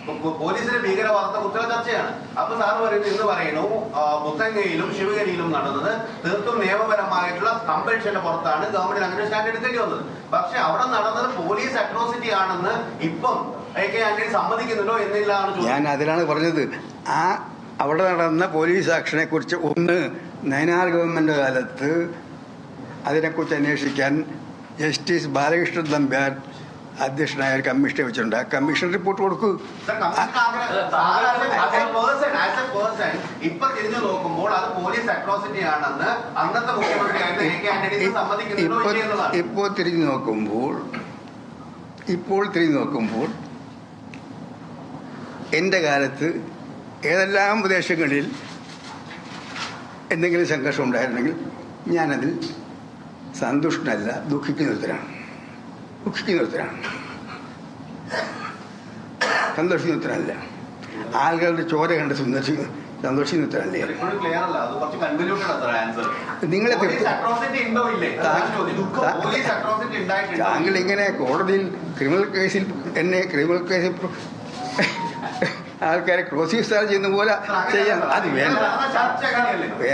പോലീസിലെ ഭീകരവാദത്തെ കുറിച്ചുള്ള ചർച്ചയാണ്. അപ്പൊ സാർ പറയുന്നു ഇന്ന് പറയുന്നു മുത്തങ്ങയിലും ശിവഗിരിയിലും നടന്നത് തീർത്തും നിയമപരമായിട്ടുള്ള കമ്പൽഷന്റെ പുറത്താണ് ഗവൺമെന്റിന് അങ്ങനെ സ്റ്റാൻഡ് എടുക്കേണ്ടി വന്നത്. പക്ഷെ അവിടെ നടന്നത് പോലീസ് അട്രോസിറ്റി ആണെന്ന് ഇപ്പം AK ആന്റണി സമ്മതിക്കുന്നുണ്ടോ എന്നില്ലാണ് ഞാൻ അതിലാണ് പറഞ്ഞത്. അവിടെ നടന്ന പോലീസ് ആക്ഷനെ കുറിച്ച് ഒന്ന് നയനാർ ഗവൺമെന്റ് കാലത്ത് അതിനെക്കുറിച്ച് അന്വേഷിക്കാൻ ജസ്റ്റിസ് ബാലകൃഷ്ണൻ നമ്പ്യാർ അധ്യക്ഷനായ ഒരു കമ്മീഷനെ വെച്ചിട്ടുണ്ട്. ആ കമ്മീഷൻ റിപ്പോർട്ട് കൊടുക്കൂ. ഇപ്പൊ തിരിഞ്ഞു നോക്കുമ്പോൾ അത് പോലീസ് അട്രോസിറ്റി ആണെന്ന് അന്നത്തെ മുഖ്യമന്ത്രി ഇപ്പോൾ തിരിഞ്ഞു നോക്കുമ്പോൾ എൻ്റെ കാലത്ത് ഏതെല്ലാം പ്രദേശങ്ങളിൽ എന്തെങ്കിലും സംഘർഷം ഉണ്ടായിരുന്നെങ്കിൽ ഞാനതിൽ സന്തുഷ്ടനല്ല, ദുഃഖിക്കുന്നവരാണ്. സന്തോഷിക്കുന്നവരല്ല. ആളുകളുടെ ചോര കണ്ട് സന്തോഷിക്കുന്നവരല്ലേ. താങ്കൾ ഇങ്ങനെ കോടതിയിൽ ക്രിമിനൽ കേസിൽ ആൾക്കാരെ ക്രോസ് ചെയ്യുന്ന പോലെ ചെയ്യാൻ അത് വേണ്ട.